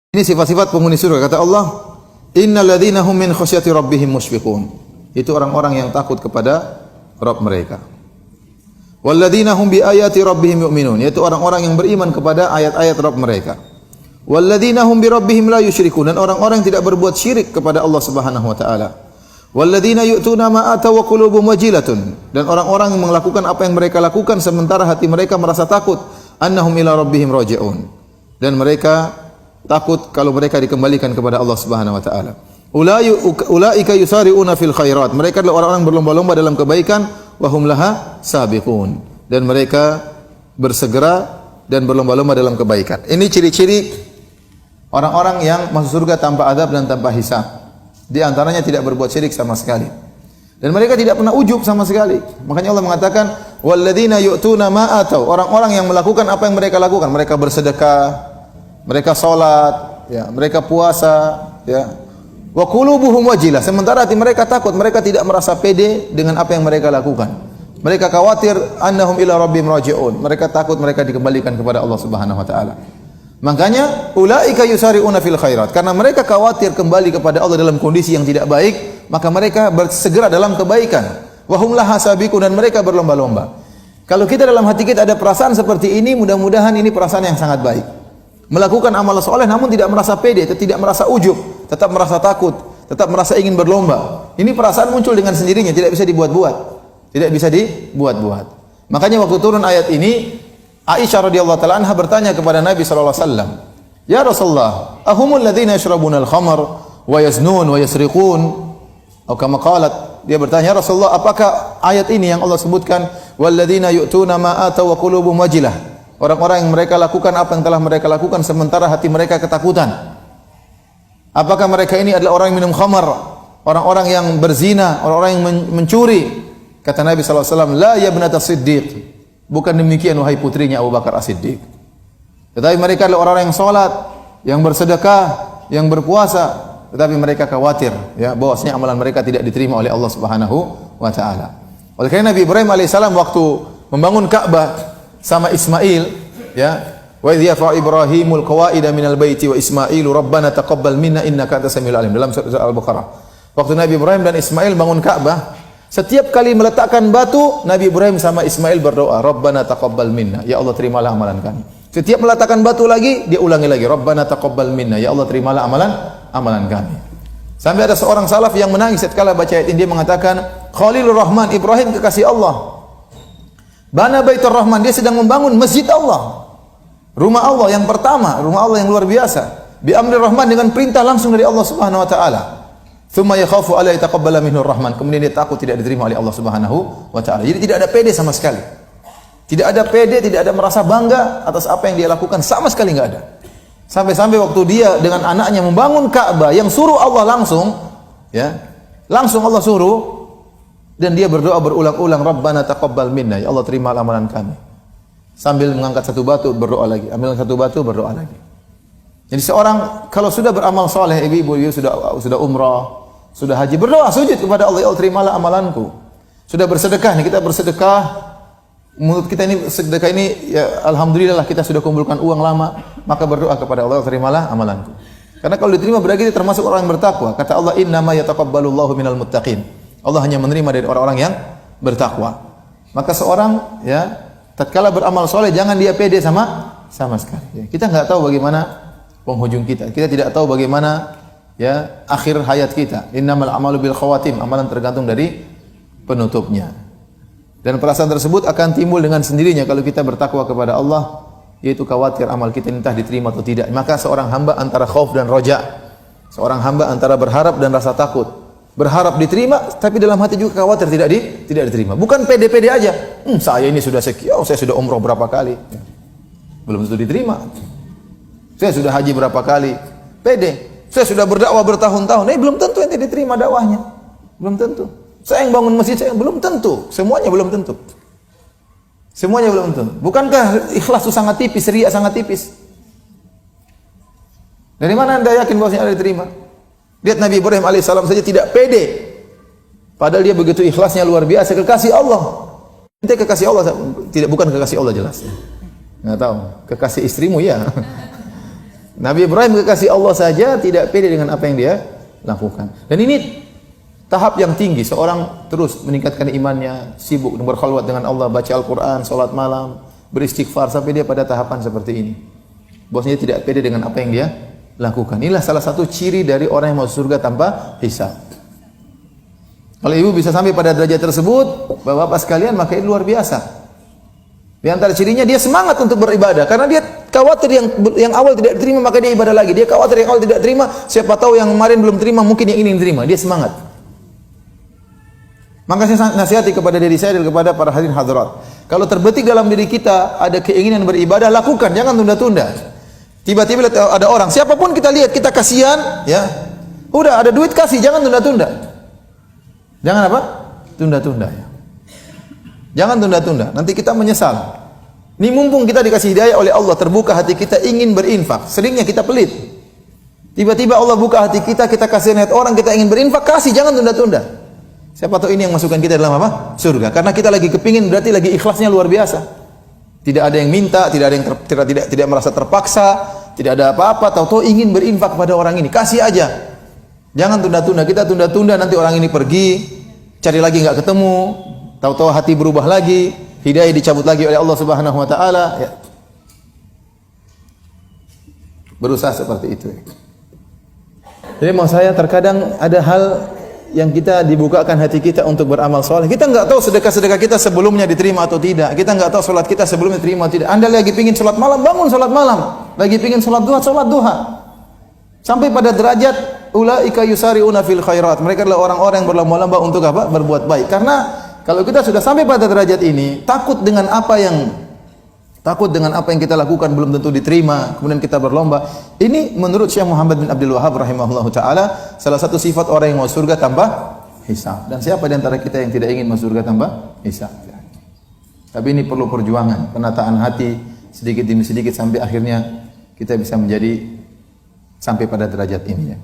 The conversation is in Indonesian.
Ini sifat-sifat penghuni surga. Kata Allah, innal ladzina hum min khasyati rabbihim musyfiqun. Itu orang-orang yang takut kepada Rabb mereka. Wal ladzina hum bi ayati rabbihim yu'minun. Yaitu orang-orang yang beriman kepada ayat-ayat Rabb mereka. Wal ladzina hum bi rabbihim la yusyrikun. Dan orang-orang yang tidak berbuat syirik kepada Allah Subhanahu wa taala. Wal ladzina yu'tuna ma ataw wa qulubuhum wajilatun. Dan orang-orang yang melakukan apa yang mereka lakukan sementara hati mereka merasa takut, annahum ila rabbihim raji'un. Dan mereka takut kalau mereka dikembalikan kepada Allah Subhanahu wa taala. Ulaika yusari'una fil khairat. Mereka adalah orang-orang berlomba-lomba dalam kebaikan, wa hum laha sabiqun. Dan mereka bersegera dan berlomba-lomba dalam kebaikan. Ini ciri-ciri orang-orang yang masuk surga tanpa adab dan tanpa hisab. Di antaranya tidak berbuat syirik sama sekali. Dan mereka tidak pernah ujub sama sekali. Makanya Allah mengatakan, walladzina yu'tuna ma ataw. Orang-orang yang melakukan apa yang mereka lakukan, mereka bersedekah, mereka salat, ya, mereka puasa, ya. Wa qulubuhum wajilah. Sementara hati mereka takut, mereka tidak merasa pede dengan apa yang mereka lakukan. Mereka khawatir annahum ila rabbihim raji'un. Mereka takut mereka dikembalikan kepada Allah Subhanahu wa taala. Makanya ulaika yusari'una fil khairat. Karena mereka khawatir kembali kepada Allah dalam kondisi yang tidak baik, maka mereka bersegera dalam kebaikan. Wa hum laha sabiqun. Dan mereka berlomba-lomba. Kalau kita dalam hati kita ada perasaan seperti ini, mudah-mudahan ini perasaan yang sangat baik. Melakukan amal soleh namun tidak merasa pede, tidak merasa ujub, tetap merasa takut, tetap merasa ingin berlomba. Ini perasaan muncul dengan sendirinya, tidak bisa dibuat-buat. Tidak bisa dibuat-buat. Makanya waktu turun ayat ini, Aisyah radhiyallahu taala anha bertanya kepada Nabi sallallahu alaihi wasallam, "Ya Rasulullah, ahumul ladzina yashrabuna al-khamr wa yaznun wa yasriqun?" Atau kama qalat, dia bertanya, "Ya Rasulullah, apakah ayat ini yang Allah sebutkan, walladzina yu'tuna ma ataw wa qulubuhum wajilah?" Orang-orang yang mereka lakukan apa yang telah mereka lakukan sementara hati mereka ketakutan. Apakah mereka ini adalah orang yang minum khamar, orang-orang yang berzina, orang-orang yang mencuri? Kata Nabi sallallahu alaihi wasallam, "La ya ibnata Siddiq." Bukan demikian wahai putrinya Abu Bakar As-Siddiq. Tetapi mereka adalah orang-orang yang salat, yang bersedekah, yang berpuasa, tetapi mereka khawatir ya bahwasanya amalan mereka tidak diterima oleh Allah Subhanahu wa taala. Oleh karena Nabi Ibrahim alaihissalam waktu membangun Ka'bah sama Ismail, ya, wa idh yarfa'u Ibrahimul qawaida minal baiti wa Ismailu rabbana taqabbal minna innaka antas samiul alim, dalam surah Al-Baqarah. Waktu Nabi Ibrahim dan Ismail bangun Ka'bah, setiap kali meletakkan batu, Nabi Ibrahim sama Ismail berdoa, rabbana taqabbal minna, ya Allah terimalah amalan kami. Setiap meletakkan batu lagi, dia ulangi lagi, rabbana taqabbal minna, ya Allah terimalah amalan kami. Sampai ada seorang salaf yang menangis setelah baca ayat ini, dia mengatakan, Khalilur Rahman, Ibrahim kekasih Allah, Bana Baitur Rahman, dia sedang membangun masjid Allah, rumah Allah yang pertama, rumah Allah yang luar biasa. Bi amri Rahman, dengan perintah langsung dari Allah Subhanahu wa taala. Tsumma yakhafu alla yataqabbala minhu Rahman, kemudian dia takut tidak diterima oleh Allah Subhanahu wa taala. Jadi tidak ada pede sama sekali. Tidak ada pede, tidak ada merasa bangga atas apa yang dia lakukan, sama sekali enggak ada. Sampai-sampai waktu dia dengan anaknya membangun Ka'bah yang suruh Allah langsung, ya. Langsung Allah suruh. Dan dia berdoa berulang-ulang, Rabbana taqabbal minna, ya Allah terima amalan kami. Sambil mengangkat satu batu, berdoa lagi. Ambil satu batu, berdoa lagi. Jadi seorang kalau sudah beramal soleh, ibu-ibu, sudah umrah, sudah haji, berdoa, sujud kepada Allah, ya Allah terimalah amalanku. Sudah bersedekah, nih kita bersedekah, menurut kita ini sedekah ini, ya alhamdulillah kita sudah kumpulkan uang lama, maka berdoa kepada Allah, terimalah amalanku. Karena kalau diterima berarti kita termasuk orang yang bertakwa. Kata Allah, innama yataqabbalullahu minal muttaqin. Allah hanya menerima dari orang-orang yang bertakwa. Maka seorang, ya, tatkala beramal soleh jangan dia pede sama sekali. Ya, kita nggak tahu bagaimana penghujung kita. Kita tidak tahu bagaimana, ya, akhir hayat kita. Innamal a'malu bil khawatim. Amalan tergantung dari penutupnya. Dan perasaan tersebut akan timbul dengan sendirinya kalau kita bertakwa kepada Allah, yaitu khawatir amal kita entah diterima atau tidak. Maka seorang hamba antara khauf dan roja. Seorang hamba antara berharap dan rasa takut. Berharap diterima, tapi dalam hati juga khawatir tidak diterima. Bukan pede-pede aja. Saya ini sudah sekian, saya sudah umroh berapa kali, belum tentu diterima. Saya sudah haji berapa kali, pede. Saya sudah berdakwah bertahun-tahun, belum tentu ente diterima dakwahnya. Belum tentu. Saya yang bangun masjid, saya belum tentu. Semuanya belum tentu. Semuanya belum tentu. Bukankah ikhlas itu sangat tipis, riya sangat tipis? Dari mana Anda yakin bahwasanya Anda diterima? Lihat Nabi Ibrahim alaihissalam saja tidak pede. Padahal dia begitu ikhlasnya luar biasa, kekasih Allah. Ente kekasih Allah, bukan kekasih Allah jelas. Nggak tahu. Kekasih istrimu ya. Nabi Ibrahim kekasih Allah saja tidak pede dengan apa yang dia lakukan. Dan ini tahap yang tinggi, seorang terus meningkatkan imannya, sibuk berkhalwat dengan Allah, baca Al-Quran, salat malam, beristighfar sampai dia pada tahapan seperti ini. Bosnya tidak pede dengan apa yang dia lakukan. Inilah salah satu ciri dari orang yang masuk surga tanpa hisab. Kalau ibu bisa sampai pada derajat tersebut, bapak-bapak sekalian, maka ini luar biasa. Di antara cirinya dia semangat untuk beribadah karena dia khawatir yang awal tidak terima maka dia ibadah lagi. Dia khawatir yang awal tidak terima, siapa tahu yang kemarin belum terima mungkin yang ini terima. Dia semangat. Maka saya nasihati kepada diri saya dan kepada para hadirin hadirat. Kalau terbetik dalam diri kita ada keinginan beribadah, lakukan, jangan tunda-tunda. Tiba-tiba ada orang, siapapun kita lihat kita kasihan, ya. Udah ada duit kasih, jangan tunda-tunda. Jangan apa? Tunda-tunda ya. Jangan tunda-tunda, nanti kita menyesal. Ini mumpung kita dikasih hidayah oleh Allah, terbuka hati kita ingin berinfak. Seringnya kita pelit. Tiba-tiba Allah buka hati kita, kita kasih niat orang, kita ingin berinfak, kasih, jangan tunda-tunda. Siapa tahu ini yang masukkan kita dalam apa? Surga. Karena kita lagi kepingin, berarti lagi ikhlasnya luar biasa. Tidak ada yang minta, tidak ada yang tidak merasa terpaksa, tidak ada apa-apa, tahu-tahu ingin berinfak pada orang ini, kasih aja. Jangan tunda-tunda, kita tunda-tunda nanti orang ini pergi, cari lagi nggak ketemu. Tahu-tahu hati berubah lagi, hidayah dicabut lagi oleh Allah Subhanahu wa taala, ya. Berusaha seperti itu. Jadi maksud saya terkadang ada hal yang kita dibukakan hati kita untuk beramal soleh. Kita enggak tahu sedekah-sedekah kita sebelumnya diterima atau tidak. Kita enggak tahu salat kita sebelumnya diterima atau tidak. Anda lagi pingin salat malam, bangun salat malam. Lagi pingin salat duha. Sampai pada derajat ulaika yusari'una fil khairat. Mereka adalah orang-orang yang berlomba-lomba untuk apa? Berbuat baik. Karena kalau kita sudah sampai pada derajat ini, takut dengan apa yang kita lakukan belum tentu diterima, kemudian kita berlomba. Ini menurut Syekh Muhammad bin Abdul Wahhab rahimahullahu taala salah satu sifat orang yang masuk surga tanpa hisab. Dan siapa di antara kita yang tidak ingin masuk surga tanpa hisab? Tapi ini perlu perjuangan, penataan hati sedikit demi sedikit sampai akhirnya kita bisa menjadi sampai pada derajat ini ya.